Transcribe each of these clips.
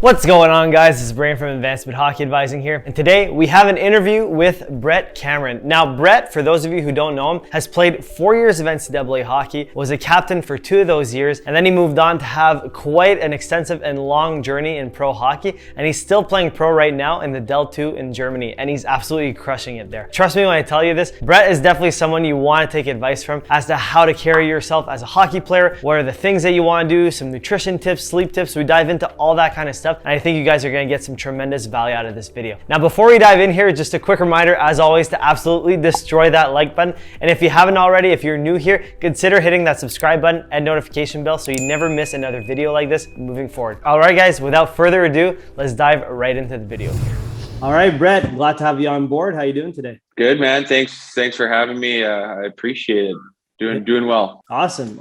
What's going on, guys? This is Brian from Advancement Hockey Advising here, and today we have an interview with Brett Cameron. Now, Brett, for those of you who don't know him, has played 4 years of NCAA hockey, was a captain for 2 of those years, and then he moved on to have quite an extensive and long journey in pro hockey, and he's still playing pro right now in the Del 2 in Germany, and he's absolutely crushing it there. Trust me when I tell you this, Brett is definitely someone you want to take advice from as to how to carry yourself as a hockey player, what are the things that you want to do, some nutrition tips, sleep tips. We dive into all that kind of stuff. And I think you guys are going to get some tremendous value out of this video. Now, before we dive in here, just a quick reminder, as always, to absolutely destroy that like button. And if you haven't already, if you're new here, consider hitting that subscribe button and notification bell so you never miss another video like this moving forward. All right, guys, without further ado, let's dive right into the video here. All right, Brett, glad to have you on board. How you doing today? Good, man. Thanks for having me. I appreciate it. Doing well. Awesome.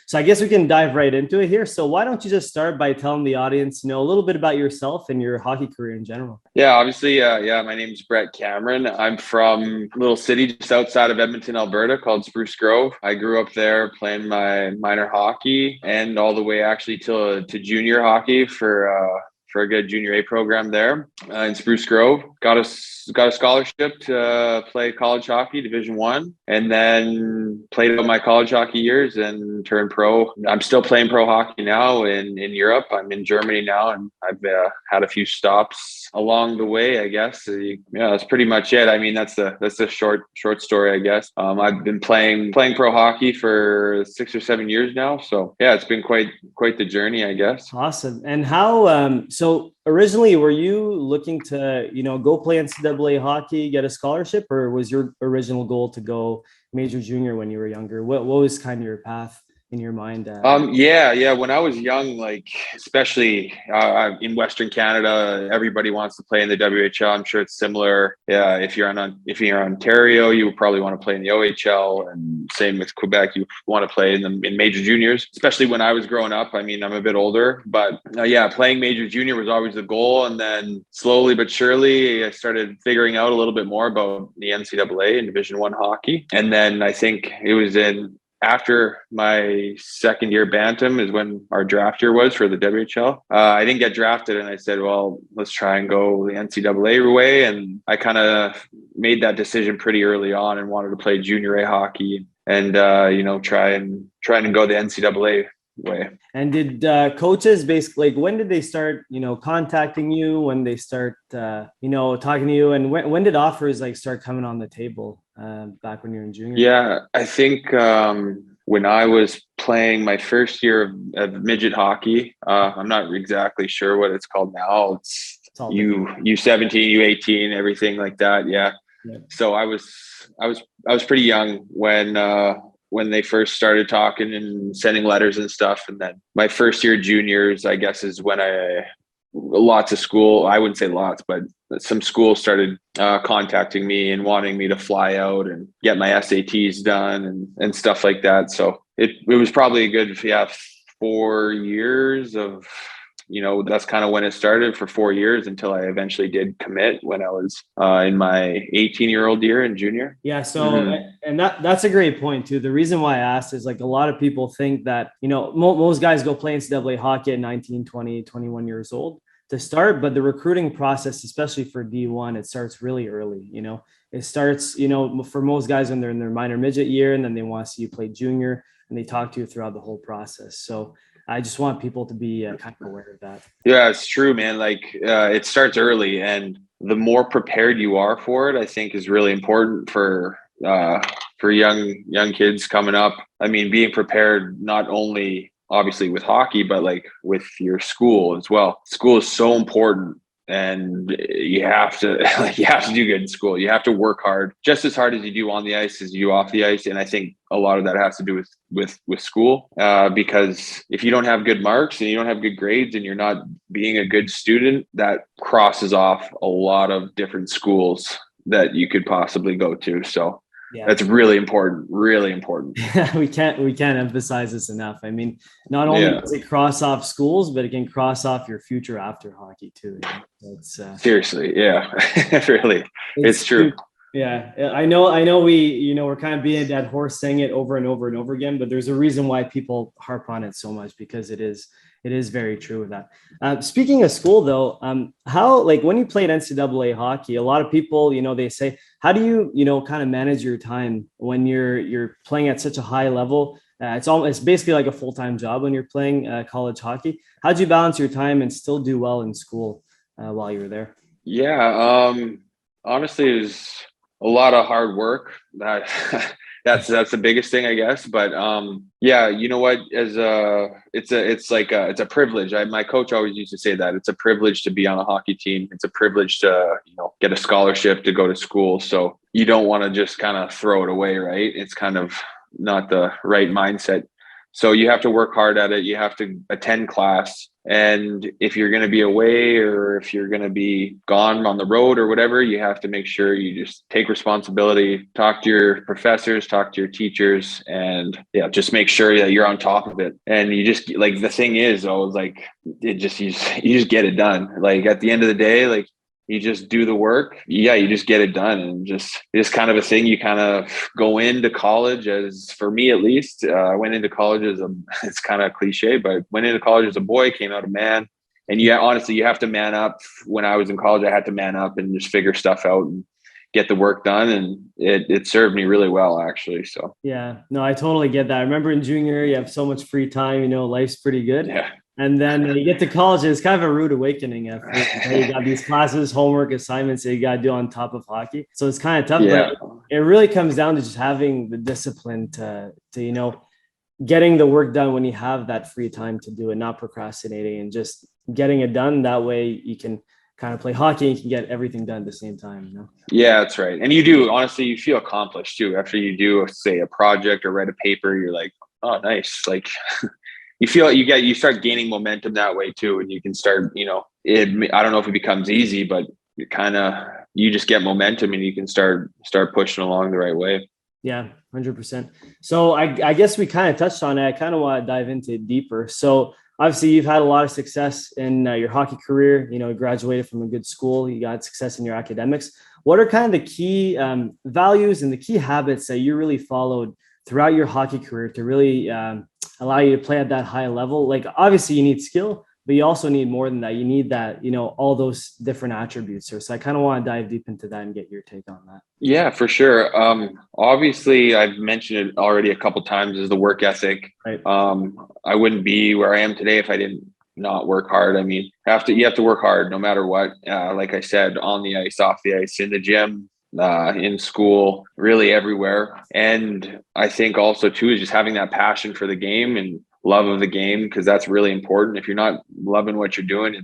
So I guess we can dive right into it here. So why don't you just start by telling the audience, a little bit about yourself and your hockey career in general? Yeah, obviously. My name's Brett Cameron. I'm from a little city just outside of Edmonton, Alberta called Spruce Grove. I grew up there playing my minor hockey and all the way actually to junior hockey for a good junior A program there in Spruce Grove. Got a scholarship to play college hockey, Division I, and then played out my college hockey years and turned pro. I'm still playing pro hockey now in Europe. I'm in Germany now, and I've had a few stops along the way, I guess. Yeah, that's pretty much it. I mean, that's the short story, I guess. I've been playing pro hockey for 6 or 7 years now. So yeah, it's been quite the journey, I guess. Awesome. And how, so originally, were you looking to, go play NCAA hockey, get a scholarship, or was your original goal to go major junior when you were younger? What was kind of your path in your mind? Yeah. When I was young, like especially in Western Canada, everybody wants to play in the WHL. I'm sure it's similar. Yeah, if you're in Ontario, you would probably want to play in the OHL, and same with Quebec, you want to play in major juniors. Especially when I was growing up. I mean, I'm a bit older, but playing major junior was always the goal. And then slowly but surely, I started figuring out a little bit more about the NCAA and Division I hockey. And then I think it was after my second year bantam is when our draft year was for the WHL. I didn't get drafted, and I said, well, let's try and go the NCAA way. And I kind of made that decision pretty early on and wanted to play junior A hockey and, try and go the NCAA way. And did coaches basically, when did they start, contacting you, when they start, talking to you, and when did offers start coming on the table back when you were in junior? Yeah, I think when I was playing my first year of midget hockey, I'm not exactly sure what it's called now. It's U17, U18, everything like that. Yeah. So I was pretty young when they first started talking and sending letters and stuff. And then my first year juniors, I guess, is when lots of school, I wouldn't say lots, but some schools started contacting me and wanting me to fly out and get my SATs done and stuff like that. So it was probably a good 4 years of, that's kind of when it started for 4 years until I eventually did commit when I was in my 18-year-old year in junior. Yeah. So, and that's a great point too. The reason why I asked is a lot of people think that, most guys go play NCAA hockey at 19, 20, 21 years old to start, but the recruiting process, especially for D1, it starts really early. It starts, for most guys when they're in their minor midget year, and then they want to see you play junior, and they talk to you throughout the whole process. So I just want people to be kind of aware of that. Yeah, it's true, man. It starts early, and the more prepared you are for it, I think is really important for young kids coming up. I mean, being prepared not only obviously with hockey, but with your school as well. School is so important. And you have to do good in school. You have to work hard, just as hard as you do on the ice as you do off the ice. And I think a lot of that has to do with school, because if you don't have good marks and you don't have good grades and you're not being a good student, that crosses off a lot of different schools that you could possibly go to. So yeah, that's really important. Really important. we can't emphasize this enough. I mean, not only does it cross off schools, but it can cross off your future after hockey too. It's seriously, yeah, really, it's true. Yeah, I know we're kind of being that horse saying it over and over and over again, but there's a reason why people harp on it so much because it is very true with that. Speaking of school though, how, like, when you played NCAA hockey, a lot of people, they say, how do you, kind of manage your time when you're playing at such a high level? It's basically like a full-time job when you're playing college hockey. How'd you balance your time and still do well in school while you were there? Yeah, honestly, it was a lot of hard work. That that's the biggest thing, I guess. But yeah, you know what? As it's a privilege. My coach always used to say that it's a privilege to be on a hockey team. It's a privilege to get a scholarship to go to school. So you don't want to just kind of throw it away, right? It's kind of not the right mindset. So you have to work hard at it. You have to attend class. And if you're going to be away or if you're going to be gone on the road or whatever, you have to make sure you just take responsibility, talk to your professors, talk to your teachers, and yeah, just make sure that you're on top of it. And you just, like, the thing is, though, like, you just get it done. Like, at the end of the day, like, you just do the work. Yeah, you just get it done. And just it's kind of a thing you kind of go into college as, for me at least, I went into college as it's kind of cliche, but went into college as a boy, came out a man. And yeah, honestly, you have to man up. When I was in college, I had to man up and just figure stuff out and get the work done. And it served me really well, actually. So Yeah, no, I totally get that. I remember in junior year, you have so much free time, life's pretty good. yeah. And then you get to college, and it's kind of a rude awakening at first. You got these classes, homework, assignments that you got to do on top of hockey. So it's kind of tough, Yeah. but it really comes down to just having the discipline to getting the work done when you have that free time to do it, not procrastinating and just getting it done. That way you can kind of play hockey and you can get everything done at the same time. Yeah, that's right. And you do, honestly, you feel accomplished too. After you do, say, a project or write a paper, you're like, oh, nice. Like, you start gaining momentum that way too. And you can start, I don't know if it becomes easy, but you just get momentum and you can start pushing along the right way. Yeah, 100%. So I guess we kind of touched on it. I kind of want to dive into it deeper. So obviously you've had a lot of success in your hockey career. You graduated from a good school. You got success in your academics. What are kind of the key values and the key habits that you really followed throughout your hockey career to really allow you to play at that high level? Like, obviously you need skill, but you also need more than that. You need that, all those different attributes here. So I kind of want to dive deep into that and get your take on that. Yeah, for sure. Obviously, I've mentioned it already a couple times, is the work ethic. Right. I wouldn't be where I am today if I didn't not work hard. I mean, you have to work hard no matter what. Like I said, on the ice, off the ice, in the gym, in school, really everywhere. And I think also too is just having that passion for the game and love of the game, because that's really important. If you're not loving what you're doing,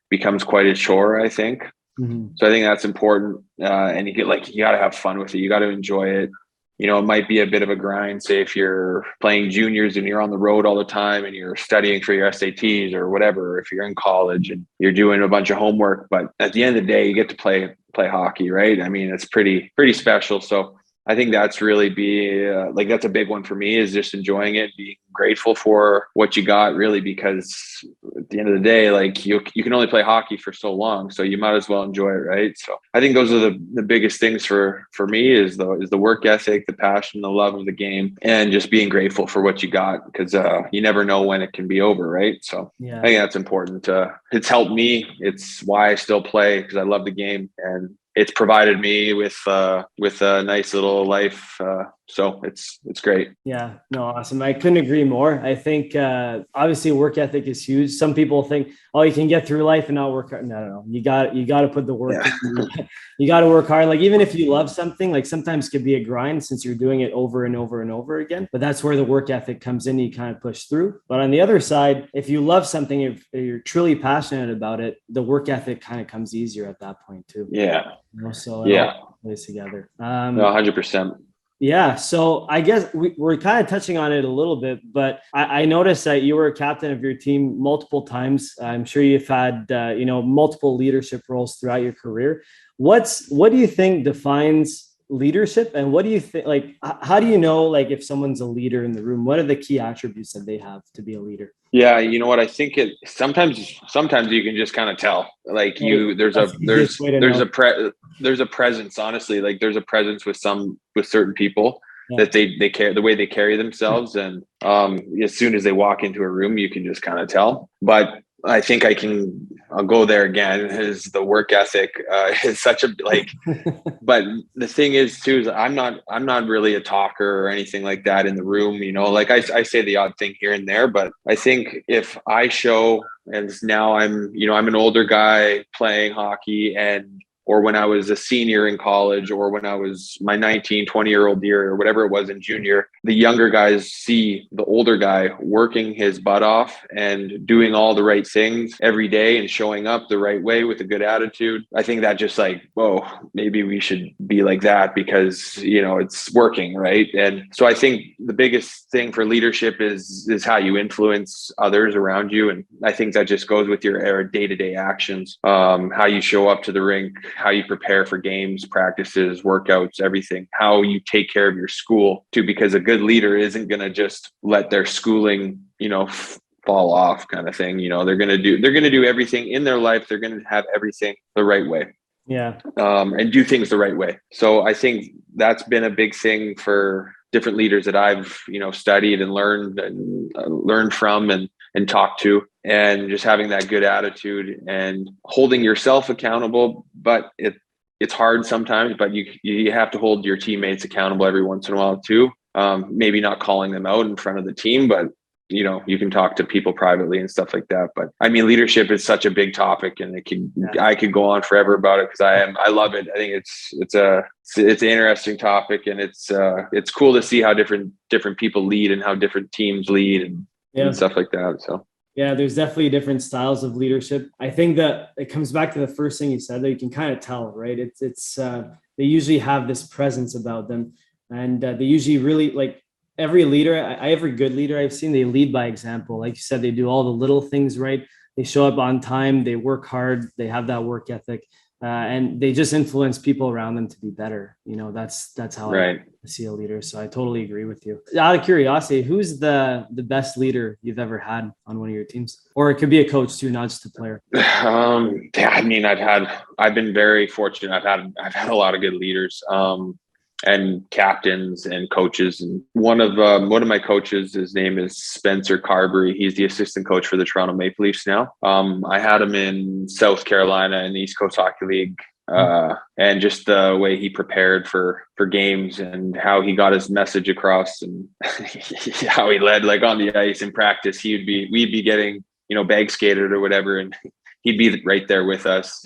becomes quite a chore, I think. Mm-hmm. So I think that's important. And you got to have fun with it. You got to enjoy it. It might be a bit of a grind. Say if you're playing juniors and you're on the road all the time and you're studying for your SATs or whatever, or if you're in college and you're doing a bunch of homework, but at the end of the day, you get to play hockey, right? I mean, it's pretty special. So I think that's really that's a big one for me, is just enjoying it, being grateful for what you got, really, because at the end of the day, like, you can only play hockey for so long, so you might as well enjoy it, right? So I think those are the biggest things for me is the work ethic, the passion, the love of the game, and just being grateful for what you got, because you never know when it can be over, right? So yeah. I think that's important. It's helped me. It's why I still play, because I love the game, and it's provided me with a nice little life. So it's great. Yeah, no, awesome. I couldn't agree more. I think obviously work ethic is huge. Some people think, oh, you can get through life and not work hard. No. You got to put the work in. You got to work hard. Like, even if you love something, like, sometimes it could be a grind since you're doing it over and over and over again. But that's where the work ethic comes in. You kind of push through. But on the other side, if you love something, if you're truly passionate about it, the work ethic kind of comes easier at that point too. Yeah. So it all plays together. 100%. Yeah. So I guess we're kind of touching on it a little bit, but I noticed that you were a captain of your team multiple times. I'm sure you've had, multiple leadership roles throughout your career. What do you think defines leadership, and what do you think, like, how do you know, like, if someone's a leader in the room? What are the key attributes that they have to be a leader? Yeah, you know what? I think it sometimes you can just kind of tell. Like Right. That's the easiest way to know. There's a presence, honestly. Like there's a presence with certain people Yeah. that they care the way they carry themselves, and as soon as they walk into a room, you can just kind of tell. But I think I'll go there again. Is the work ethic is such a like. But the thing is too is I'm not really a talker or anything like that in the room, you know. Like I say the odd thing here and there, but I think if I show, and now I'm an older guy playing hockey, and or when I was a senior in college, or when I was my 19-20-year-old year, or whatever it was in junior, the younger guys see the older guy working his butt off and doing all the right things every day and showing up the right way with a good attitude. I think that just like, whoa, maybe we should be like that because, it's working, right? And so I think the biggest thing for leadership is how you influence others around you. And I think that just goes with your day-to-day actions, how you show up to the rink, how you prepare for games, practices, workouts, everything, how you take care of your school too, because a good leader isn't going to just let their schooling, fall off kind of thing. They're going to do everything in their life. They're going to have everything the right way. Yeah. And do things the right way. So I think that's been a big thing for different leaders that I've, studied and learned from and talked to, and just having that good attitude and holding yourself accountable. But it's hard sometimes, but you have to hold your teammates accountable every once in a while too. Maybe not calling them out in front of the team, but you can talk to people privately and stuff like that. But I mean, leadership is such a big topic, and I could go on forever about it because I love it. I think it's an interesting topic, and it's cool to see how different people lead and how different teams lead and stuff like that. So. Yeah, there's definitely different styles of leadership. I think that it comes back to the first thing you said, that you can kind of tell, right? It's they usually have this presence about them, and they usually really, like, every leader, every good leader I've seen, they lead by example. Like you said, they do all the little things right. They show up on time. They work hard. They have that work ethic, and they just influence people around them to be better. That's how I see a leader. So I totally agree with you. Out of curiosity, who's the best leader you've ever had on one of your teams? Or it could be a coach too, not just a player. Yeah, I mean, I've been very fortunate. I've had a lot of good leaders. And captains and coaches. And one of my coaches, his name is Spencer Carberry. He's the assistant coach for the Toronto Maple Leafs now. I had him in South Carolina in the East Coast Hockey League. And just the way he prepared for games and how he got his message across, and how he led, like on the ice in practice. We'd be getting, bag skated or whatever, and he'd be right there with us,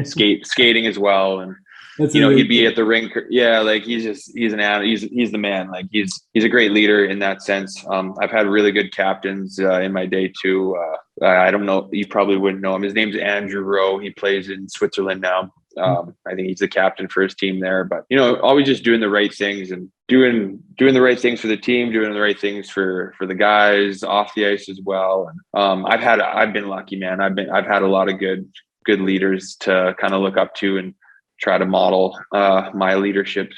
skating as well. And he'd be at the rink. Yeah, like he's the man. Like he's a great leader in that sense. I've had really good captains in my day too. I don't know, you probably wouldn't know him. His name's Andrew Rowe. He plays in Switzerland now. I think he's the captain for his team there. But always just doing the right things and doing the right things for the team, doing the right things for the guys off the ice as well. And I've been lucky, man. I've had a lot of good leaders to kind of look up to and try to model my leadership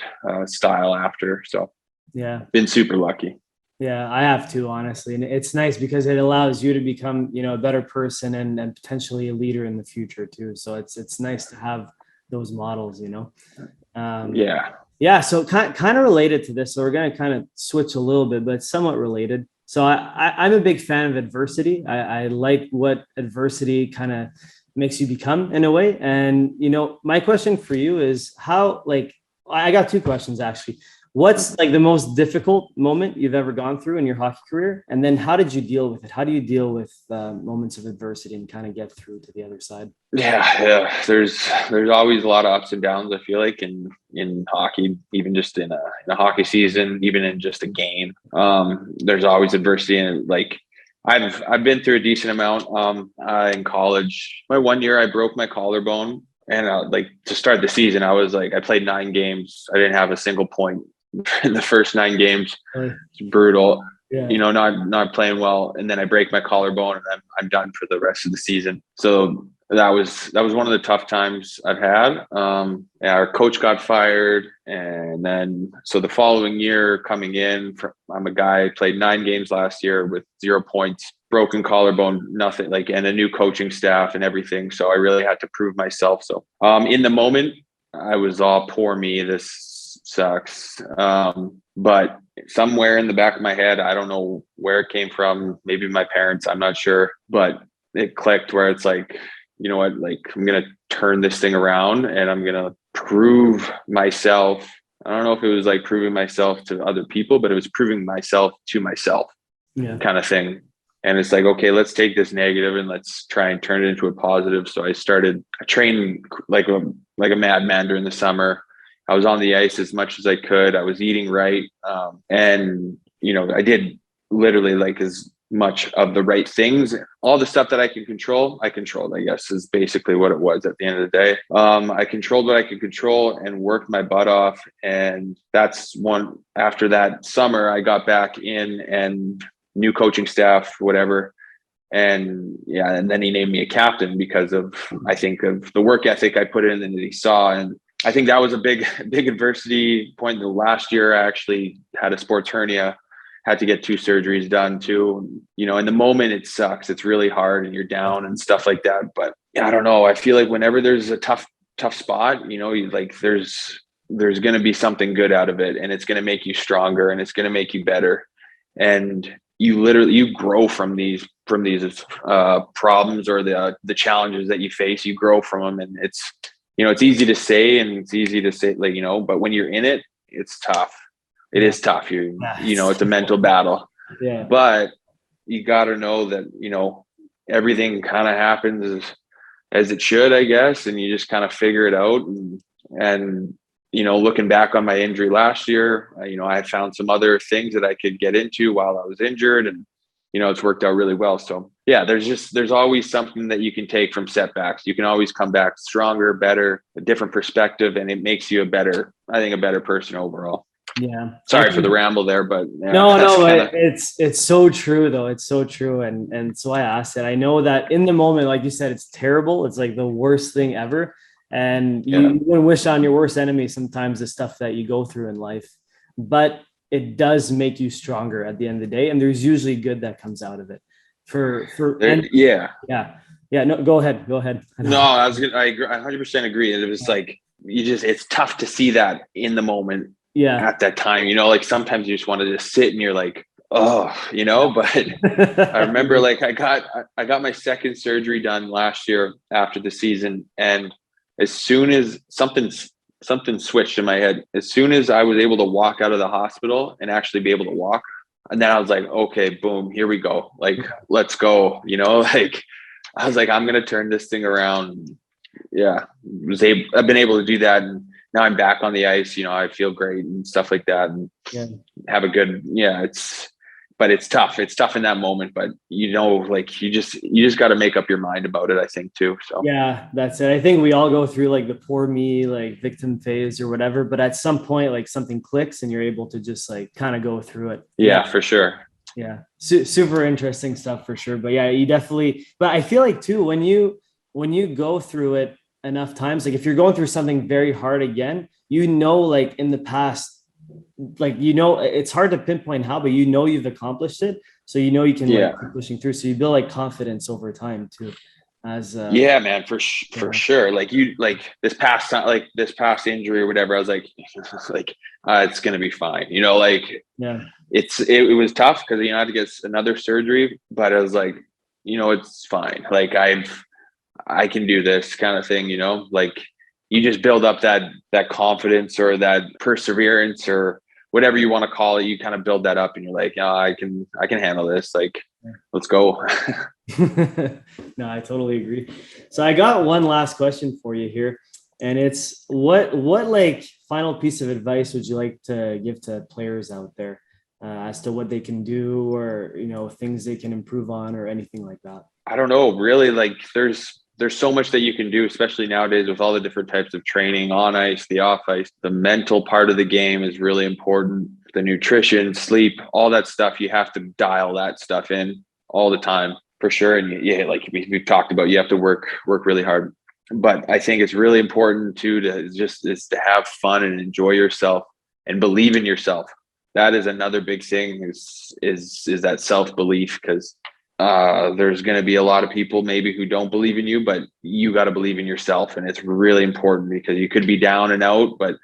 style after. So yeah, been super lucky. Yeah, I have to, honestly. And it's nice because it allows you to become, a better person and potentially a leader in the future too. So it's nice to have those models, Yeah. So kind of related to this. So we're going to kind of switch a little bit, but somewhat related. So I'm a big fan of adversity. I like what adversity kind of makes you become in a way. And, my question for you is how, like, I got two questions actually. What's like the most difficult moment you've ever gone through in your hockey career? And then how did you deal with it? How do you deal with moments of adversity and kind of get through to the other side? Yeah. There's always a lot of ups and downs, I feel like, in hockey, even just in a hockey season, even in just a game. There's always adversity, and like I've been through a decent amount in college. My 1 year I broke my collarbone, and like to start the season, I played 9 games. I didn't have a single point in the first 9 games. It's brutal. Yeah. Not playing well. And then I break my collarbone, and I'm done for the rest of the season. So that was one of the tough times I've had. Yeah, our coach got fired, and then so the following year coming in, I'm a guy played 9 games last year with 0 points, broken collarbone, nothing like, and a new coaching staff and everything. So I really had to prove myself. So in the moment, I was all poor me. This sucks. But somewhere in the back of my head, I don't know where it came from. Maybe my parents, I'm not sure, but it clicked where it's like, you know what, like I'm going to turn this thing around and I'm going to prove myself. I don't know if it was like proving myself to other people, but it was proving myself to myself, kind of thing. And it's like, okay, let's take this negative and let's try and turn it into a positive. So I trained like a madman during the summer. I was on the ice as much as I could. I was eating right. And, you know, I did literally like as much of the right things. All the stuff that I can control, I controlled, I guess, is basically what it was at the end of the day. I controlled what I could control and worked my butt off. And that's one, after that summer, I got back in and new coaching staff, whatever. And yeah, and then he named me a captain because of, I think, of the work ethic I put in and that he saw. And I think that was a big adversity point. The last year I actually had a sports hernia, had to get 2 surgeries done too. You know, in the moment it sucks. It's really hard and you're down and stuff like that. But yeah, I don't know. I feel like whenever there's a tough spot, you know, like there's going to be something good out of it, and it's going to make you stronger and it's going to make you better. And you grow from these problems or the challenges that you face. You grow from them, and it's, you know, it's easy to say like, you know, but when you're in it, it's tough. It is tough. You know, it's a mental battle. Yeah. But you got to know that, you know, everything kind of happens as it should, I guess, and you just kind of figure it out. And you know, looking back on my injury last year, you know, I had found some other things that I could get into while I was injured, and you know, it's worked out really well. So yeah, there's always something that you can take from setbacks. You can always come back stronger, better, a different perspective, and it makes you a better person overall. Yeah. Sorry for the ramble there, but yeah, no, it's so true though. It's so true. And so I asked it. I know that in the moment, like you said, it's terrible. It's like the worst thing ever. And you wouldn't wish on your worst enemy sometimes the stuff that you go through in life, but it does make you stronger at the end of the day. And there's usually good that comes out of it No, go ahead. No, I 100% agree. It was like, it's tough to see that in the moment. Yeah. At that time, you know, like sometimes you just want to just sit and you're like, oh, you know, but I remember like I got my second surgery done last year after the season. And as soon as something switched in my head, as soon as I was able to walk out of the hospital and actually be able to walk, and then I was like, okay, boom, here we go. Like, let's go. You know, like I was like, I'm going to turn this thing around. Yeah. I've been able to do that. And now I'm back on the ice. You know, I feel great and stuff like that, and have a good, but it's tough. It's tough in that moment, but you know, like you just got to make up your mind about it, I think too. So yeah, that's it. I think we all go through like the poor me, like victim phase or whatever, but at some point, like something clicks and you're able to just like kind of go through it. Yeah, for sure. Yeah. Super interesting stuff for sure. But yeah, you definitely, but I feel like too, when you go through it enough times, like if you're going through something very hard again, you know, like in the past, like, you know, it's hard to pinpoint how, but you know, you've accomplished it. So, you know, you can like keep pushing through. So you build like confidence over time too. As man, for sure. Like this past injury or whatever, I was like, it's going to be fine. You know, like, it was tough because, you know, I had to get another surgery, but I was like, you know, it's fine. Like I can do this kind of thing, you know, like you just build up that confidence or that perseverance or whatever you want to call it. You kind of build that up and you're like, oh, I can handle this. Like, let's go. No, I totally agree. So I got one last question for you here. And it's what like final piece of advice would you like to give to players out there as to what they can do, or, you know, things they can improve on or anything like that? I don't know, really. Like there's so much that you can do, especially nowadays with all the different types of training on ice, the off ice. The mental part of the game is really important. The nutrition, sleep, all that stuff, you have to dial that stuff in all the time. for sure. And yeah, like we've talked about, you have to work really hard. But I think it's really important too to have fun and enjoy yourself and believe in yourself. That is another big thing is that self-belief, because there's going to be a lot of people maybe who don't believe in you, but you got to believe in yourself. And it's really important, because you could be down and out, but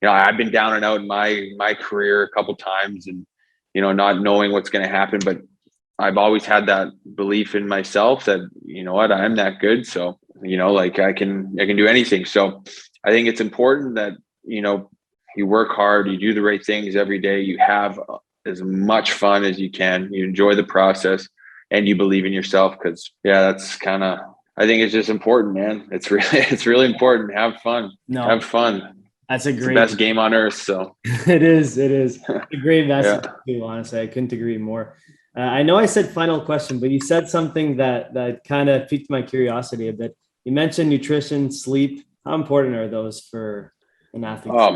I've been down and out in my career a couple times, and not knowing what's going to happen, but I've always had that belief in myself that, I'm that good. So, like I can do anything. So I think it's important that, you work hard, you do the right things every day, you have as much fun as you can, you enjoy the process, and you believe in yourself. Because that's kind of, I think it's just important, man. It's really important. Have fun. Have fun. That's it's the best game on earth. So it is a great message too, honestly. I couldn't agree more. I know I said final question, but you said something that kind of piqued my curiosity a bit. You mentioned nutrition, sleep. How important are those for an athlete? Oh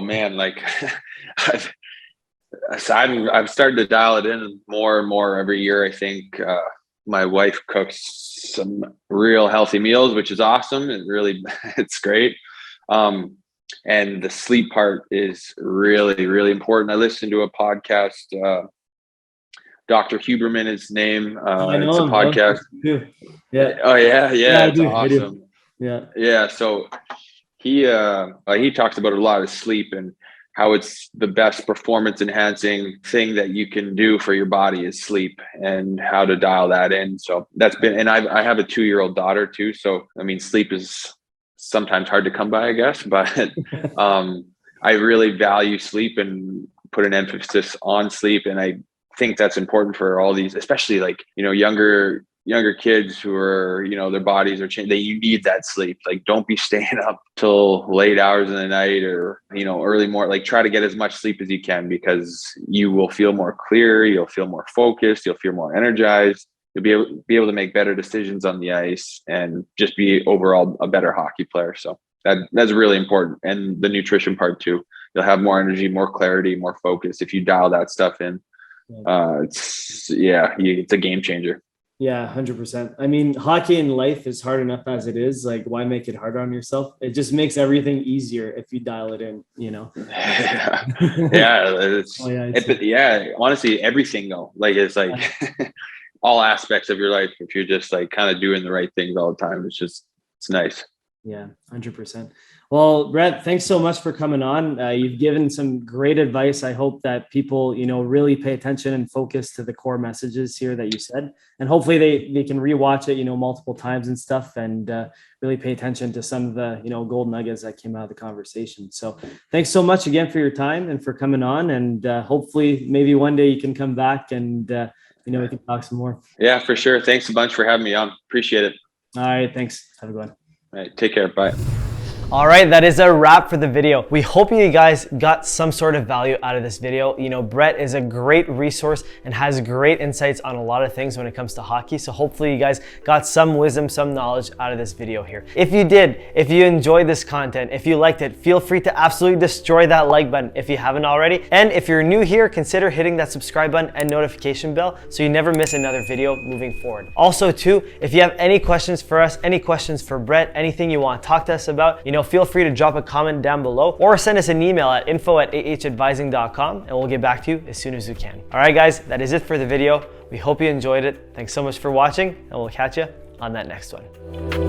man. Like I've started to dial it in more and more every year. I think my wife cooks some real healthy meals, which is awesome. It's great. And the sleep part is really, really important. I listened to a podcast, Dr. Huberman is his name. It's a podcast. Yeah. Oh yeah. It's awesome. Yeah. So he talks about a lot of sleep and how it's the best performance enhancing thing that you can do for your body is sleep, and how to dial that in. So and I have a 2-year-old daughter too. So, I mean, sleep is sometimes hard to come by, I guess, but I really value sleep and put an emphasis on sleep. And I think that's important for all these, especially like, younger kids who are, their bodies are changing. You need that sleep. Like, don't be staying up till late hours in the night or, early morning. Like, try to get as much sleep as you can, because you will feel more clear. You'll feel more focused. You'll feel more energized. You'll be able to make better decisions on the ice and just be overall a better hockey player. So that's really important. And the nutrition part too. You'll have more energy, more clarity, more focus if you dial that stuff in. It's a game changer. Yeah, 100%. I mean, hockey in life is hard enough as it is. Like, why make it harder on yourself? It just makes everything easier if you dial it in, Honestly, everything though. Like, it's like all aspects of your life. If you're just like kind of doing the right things all the time, it's nice. Yeah, 100%. Well, Brett, thanks so much for coming on. You've given some great advice. I hope that people, really pay attention and focus to the core messages here that you said. And hopefully they can rewatch it, multiple times and stuff, and really pay attention to some of the, gold nuggets that came out of the conversation. So thanks so much again for your time and for coming on. And hopefully maybe one day you can come back and, we can talk some more. Yeah, for sure. Thanks a bunch for having me on. Appreciate it. All right. Thanks. Have a good one. All right. Take care. Bye. All right, that is a wrap for the video. We hope you guys got some sort of value out of this video. Brett is a great resource and has great insights on a lot of things when it comes to hockey. So hopefully you guys got some wisdom, some knowledge out of this video here. If you did, if you enjoyed this content, if you liked it, feel free to absolutely destroy that like button if you haven't already. And if you're new here, consider hitting that subscribe button and notification bell so you never miss another video moving forward. Also too, if you have any questions for us, any questions for Brett, anything you want to talk to us about, feel free to drop a comment down below or send us an email at info@ahadvising.com and we'll get back to you as soon as we can. All right, guys, that is it for the video. We hope you enjoyed it. Thanks so much for watching, and we'll catch you on that next one.